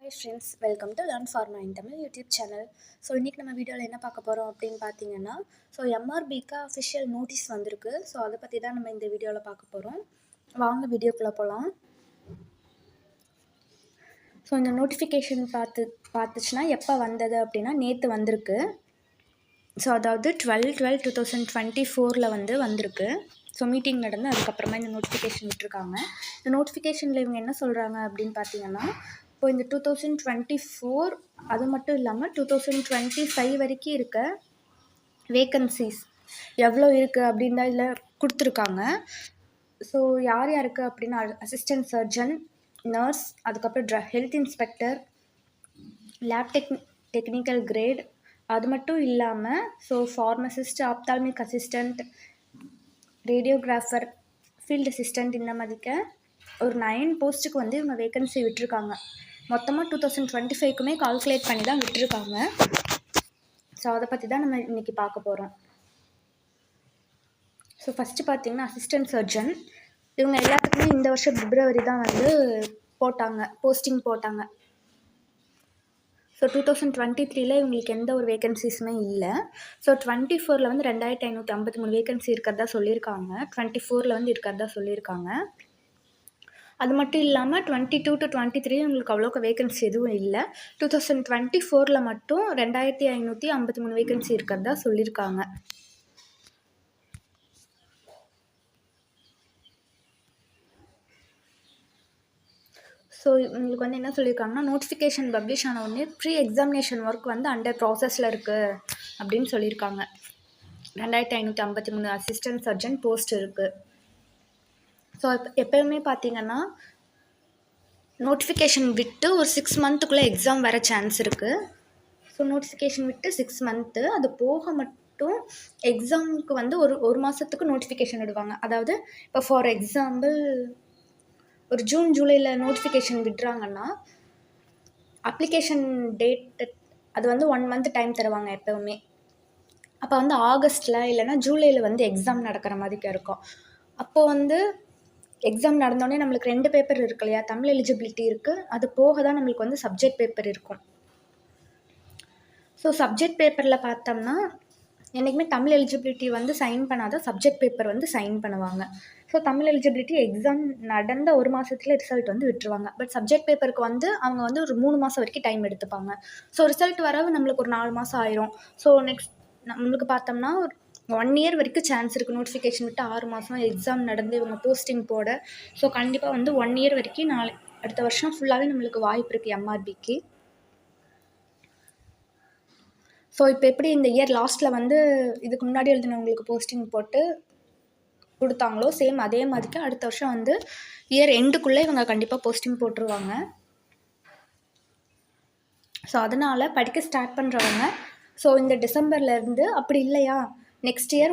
Hi friends, welcome to Learn Pharma in Tamil YouTube channel. So இன்றைக்கி நம்ம வீடியோவில் என்ன பார்க்க போகிறோம் அப்படின்னு பார்த்தீங்கன்னா, எம்ஆர்பிக்கு அஃபிஷியல் நோட்டீஸ் வந்திருக்கு. ஸோ அதை பற்றி தான் நம்ம இந்த வீடியோவில் பார்க்க போகிறோம். வாங்க வீடியோக்குள்ளே போகலாம். ஸோ இந்த நோட்டிஃபிகேஷன் பார்த்துச்சுன்னா எப்போ வந்தது அப்படின்னா நேற்று வந்திருக்கு. ஸோ அதாவது 12/12/2024 வந்திருக்கு. ஸோ மீட்டிங் நடந்து அதுக்கப்புறமா இந்த நோட்டிஃபிகேஷன் விட்டுருக்காங்க. இந்த நோட்டிஃபிகேஷனில் இவங்க என்ன சொல்கிறாங்க அப்படின்னு பார்த்தீங்கன்னா, இப்போ இந்த 2024 அது மட்டும் இல்லாமல் 2025 வரைக்கும் இருக்க வேக்கன்சிஸ் எவ்வளோ இருக்குது அப்படின்னு தான் இதில் கொடுத்துருக்காங்க. ஸோ யார் யாருக்கு அப்படின்னா அசிஸ்டன்ட் சர்ஜன், நர்ஸ், அதுக்கப்புறம் health inspector, lab technical grade, அது மட்டும் இல்லாமல் pharmacist, ophthalmic assistant, radiographer, field assistant, இந்த மாதிரிக்க ஒரு 9 போஸ்ட்டுக்கு இவங்க வேக்கன்சி விட்டுருக்காங்க. மொத்தமாக 2025க்குமே கால்குலேட் பண்ணி தான் விட்டுருக்காங்க. ஸோ அதை பற்றி தான் நம்ம இன்றைக்கி பார்க்க போகிறோம். ஸோ ஃபஸ்ட்டு பார்த்திங்கன்னா அசிஸ்டன்ட் சர்ஜன், இவங்க எல்லாத்துக்குமே இந்த வருஷம் பிப்ரவரி தான் போஸ்டிங் போட்டாங்க. ஸோ 2023 இவங்களுக்கு எந்த ஒரு வேகன்சிஸுமே இல்லை. ஸோ 24 2553 வேகன்சி இருக்கிறதா சொல்லியிருக்காங்க. 24 இருக்கிறதா சொல்லியிருக்காங்க. அது மட்டும் இல்லாமல் 22 to 23 உங்களுக்கு அவ்வளோக்கு வேகன்சி எதுவும் இல்லை. 2024 மட்டும் 2553 வேகன்சி இருக்கிறதா சொல்லியிருக்காங்க. ஸோ உங்களுக்கு என்ன சொல்லியிருக்காங்கன்னா, நோட்டிஃபிகேஷன் பப்ளிஷ் ஆன உடனே ப்ரீ எக்ஸாமினேஷன் ஒர்க் அண்டர் ப்ராசஸில் இருக்குது அப்படின்னு சொல்லியிருக்காங்க. 2553 அசிஸ்டன்ட் சர்ஜன் போஸ்ட் இருக்குது. ஸோ எப்போயுமே பார்த்தீங்கன்னா நோட்டிஃபிகேஷன் விட்டு ஒரு 6 மந்த்துக்குள்ளே எக்ஸாம் வர சான்ஸ் இருக்குது. ஸோ நோட்டிஃபிகேஷன் விட்டு 6 மந்த்து, அது போக மட்டும் எக்ஸாமுக்கு ஒரு மாதத்துக்கு நோட்டிஃபிகேஷன் விடுவாங்க. அதாவது இப்போ ஃபார் எக்ஸாம்பிள் ஒரு ஜூன் ஜூலையில் நோட்டிஃபிகேஷன் விடுறாங்கன்னா அப்ளிகேஷன் டேட் அது 1 மந்த் டைம் தருவாங்க எப்போவுமே. அப்போ ஆகஸ்ட்டில் இல்லைனா ஜூலையில் எக்ஸாம் நடக்கிற மாதிரி இருக்கும். அப்போது எக்ஸாம் நடந்தோடனே நம்மளுக்கு 2 பேப்பர் இருக்கு இல்லையா, தமிழ் எலிஜிபிலிட்டி இருக்குது, அது போக தான் நம்மளுக்கு சப்ஜெக்ட் பேப்பர் இருக்கும். ஸோ சப்ஜெக்ட் பேப்பரில் பார்த்தோம்னா என்றைக்குமே தமிழ் எலிஜிபிலிட்டி சைன் பண்ணாதான் சப்ஜெக்ட் பேப்பர் சைன் பண்ணுவாங்க. ஸோ தமிழ் எலிஜிபிலிட்டி எக்ஸாம் நடந்த ஒரு மாதத்துல ரிசல்ட் விட்டுருவாங்க. பட் சப்ஜெக்ட் பேப்பருக்கு அவங்க ஒரு 3 மாதம் வரைக்கும் டைம் எடுத்துப்பாங்க. ஸோ ரிசல்ட் வரவு நம்மளுக்கு ஒரு 4 மாதம் ஆயிரும். ஸோ நெக்ஸ்ட் நம்மளுக்கு பார்த்தோம்னா ஒரு 1 இயர் வரைக்கும் சான்ஸ் இருக்குது. நோட்டிஃபிகேஷன் விட்டு 6 மாதம் எக்ஸாம் நடந்து இவங்க போஸ்டிங் போட. ஸோ கண்டிப்பாக 1 இயர் வரைக்கும் அடுத்த வருஷம் ஃபுல்லாகவே நம்மளுக்கு வாய்ப்பு இருக்குது எம்ஆர்பிக்கு. ஸோ இப்போ எப்படி இந்த இயர் லாஸ்ட்டில் இதுக்கு முன்னாடி எழுதினவங்களுக்கு போஸ்டிங் போட்டு கொடுத்தாங்களோ சேம் அதே மாதிரிக்கு அடுத்த வருஷம் இயர் எண்டுக்குள்ளே இவங்க கண்டிப்பாக போஸ்டிங் போட்டுருவாங்க. ஸோ அதனால் படிக்க ஸ்டார்ட் பண்ணுறவங்க இந்த டிசம்பர்லேருந்து, அப்படி இல்லையா நெக்ஸ்ட் இயர்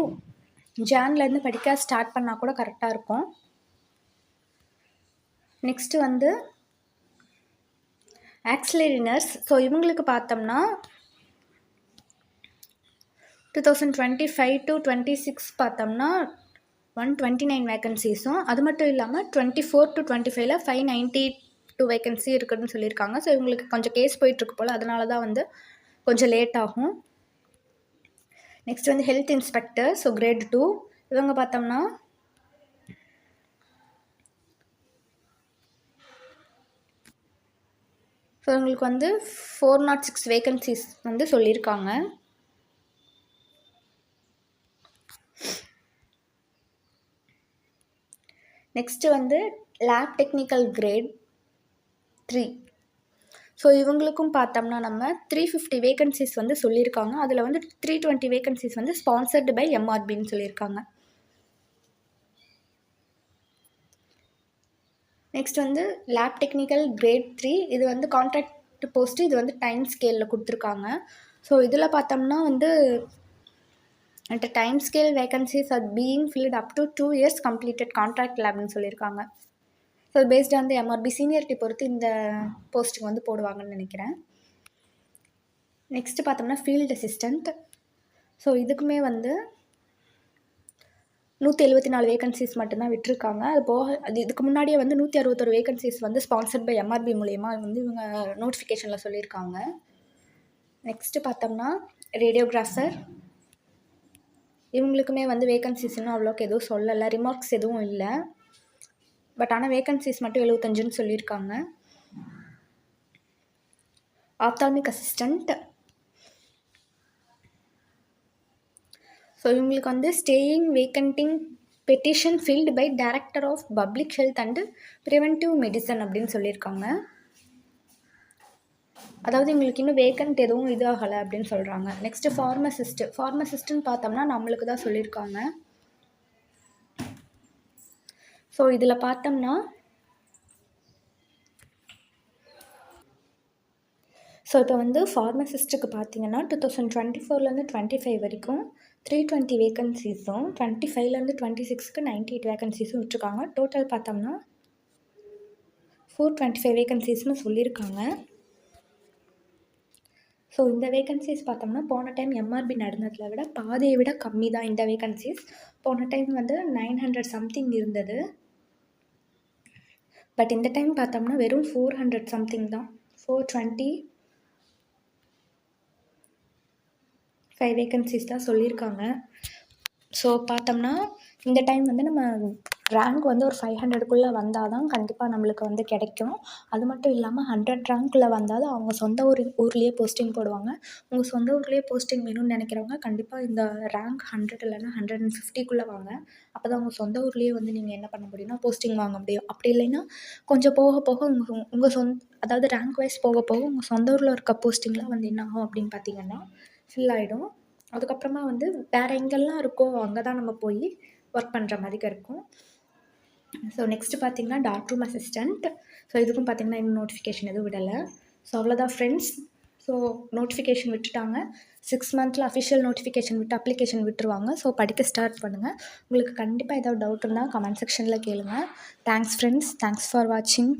ஜான்லேருந்து படிக்க ஸ்டார்ட் பண்ணால் கூட கரெக்டாக இருக்கும். Next auxiliary nurse. ஸோ இவங்களுக்கு பார்த்தோம்னா 2025 to 26 பார்த்தோம்னா 129 வேக்கன்சிஸும், அது மட்டும் இல்லாமல் 24 to 25 592 வேக்கன்சி இருக்குதுன்னு சொல்லியிருக்காங்க. ஸோ இவங்களுக்கு கொஞ்சம் கேஸ் போயிட்டுருக்கு போல், அதனால தான் கொஞ்சம் லேட் ஆகும். Next health inspector, so grade 2, இவங்க பார்த்தோம்னா ஸோ இவங்களுக்கு 406 வேக்கன்சிஸ் சொல்லியிருக்காங்க. Next lab technical grade 3. So இவங்களுக்கும் பார்த்தோம்னா நம்ம 350 வேக்கன்சிஸ் சொல்லியிருக்காங்க. அதில் 320 வேக்கன்சிஸ் ஸ்பான்சர்டு பை எம்ஆர்பின்னு சொல்லியிருக்காங்க. நெக்ஸ்ட் லேப் டெக்னிக்கல் கிரேட் 3, இது கான்ட்ராக்ட் போஸ்ட்டு, இது டைம் ஸ்கேலில் கொடுத்துருக்காங்க. ஸோ இதில் பார்த்தோம்னா at time scale vacancies are being filled up to 2 years completed contract labன்னு சொல்லியிருக்காங்க. ஸோ பேஸ்ட் எம்ஆர்பி சீனியரிட்டி பொறுத்து இந்த போஸ்ட்டுக்கு போடுவாங்கன்னு நினைக்கிறேன். நெக்ஸ்ட்டு பார்த்தோம்னா ஃபீல்டு அசிஸ்டண்ட். ஸோ இதுக்குமே 174 வேகன்சிஸ் மட்டும்தான் விட்டுருக்காங்க. அது போக இதுக்கு முன்னாடியே வந்து 161 வேகன்சிஸ் வந்து ஸ்பான்சர்ட் பை எம்ஆர்பி மூலியமா வந்து இவங்க நோட்டிஃபிகேஷனில் சொல்லியிருக்காங்க. நெக்ஸ்ட்டு பார்த்தோம்னா ரேடியோகிராஃபர். இவங்களுக்குமே வந்து வேகன்சிஸ் இன்னும் அவ்வளோக்கு எதுவும் சொல்லலை, ரிமார்க்ஸ் எதுவும் இல்லை. பட் ஆனால் வேகன்சிஸ் மட்டும் 75ன்னு சொல்லியிருக்காங்க. Ophthalmic assistant. ஸோ இவங்களுக்கு வந்து staying vacating petition filed by director of public health and preventive medicine அப்படின்னு சொல்லியிருக்காங்க. அதாவது இவங்களுக்கு இன்னும் வேக்கண்ட் எதுவும் இதாகலை அப்படின்னு சொல்கிறாங்க. நெக்ஸ்ட்டு ஃபார்மசிஸ்ட்டுன்னு பார்த்தோம்னா நம்மளுக்கு தான் சொல்லியிருக்காங்க. ஸோ இதில் பார்த்தோம்னா இப்போ வந்து ஃபார்மசிஸ்ட்டுக்கு பார்த்தீங்கன்னா 2024 25 வரைக்கும் 320 வேகன்சிஸும் 25 26க்கு 98 வேகன்சிஸும் விட்டுருக்காங்க. டோட்டல் பார்த்தோம்னா 425 வேகன்சிஸ்னு சொல்லியிருக்காங்க. ஸோ இந்த வேகன்சிஸ் பார்த்தோம்னா போன டைம் எம்ஆர்பி நடந்ததில் விட பாதியை விட கம்மி தான் இந்த வேகன்சிஸ். போன டைம் வந்து 900 சம்திங் இருந்தது. பட் இந்த டைம் பார்த்தோம்னா வெறும் 400 சம்திங் தான். 425 வேகன்சிஸ் தான் சொல்லியிருக்காங்க. ஸோ பார்த்தோம்னா இந்த டைம் வந்து நம்ம ரேங்க் வந்து ஒரு 500க்குள்ளே வந்தால் தான் கண்டிப்பாக நம்மளுக்கு வந்து கிடைக்கும். அது மட்டும் இல்லாமல் 100 ரேங்க்கில் வந்தால் தான் அவங்க சொந்த ஊர்லேயே போஸ்டிங் போடுவாங்க. உங்கள் சொந்த ஊர்லேயே போஸ்டிங் வேணும்னு நினைக்கிறவங்க கண்டிப்பாக இந்த ரேங்க் 100 இல்லைன்னா 150க்குள்ளே வாங்க. அப்போ தான் உங்கள் சொந்த ஊர்லேயே வந்து நீங்கள் என்ன பண்ண முடியும்னா போஸ்டிங் வாங்க முடியும். அப்படி இல்லைன்னா கொஞ்சம் போக போக உங்கள் அதாவது ரேங்க் வைஸ் போக போக உங்கள் சொந்த ஊரில் இருக்க போஸ்டிங்லாம் வந்து என்ன ஆகும் அப்படின்னு பார்த்தீங்கன்னா ஃபில் ஆகிடும். அதுக்கப்புறமா வந்து வேறு எங்கெல்லாம் இருக்கோ அங்கே தான் நம்ம போய் ஒர்க் பண்ணுற மாதிரி இருக்கும். ஸோ நெக்ஸ்ட்டு பார்த்தீங்கன்னா டார்க் ரூம் அசிஸ்டண்ட். ஸோ இதுக்கும் பார்த்தீங்கன்னா இன்னும் நோட்டிஃபிகேஷன் எதுவும் விடலை. ஸோ அவ்வளோதான் ஃப்ரெண்ட்ஸ். ஸோ நோட்டிஃபிகேஷன் விட்டுட்டாங்க. 6 மந்த்தில் அஃபிஷியல் நோட்டிஃபிகேஷன் விட்டு அப்ளிகேஷன் விட்டுருவாங்க. ஸோ படிக்க ஸ்டார்ட் பண்ணுங்கள். உங்களுக்கு கண்டிப்பாக ஏதாவது டவுட் இருந்தால் கமெண்ட் செக்ஷனில் கேளுங்கள். Thanks friends. தேங்க்ஸ் ஃபார் வாட்சிங்.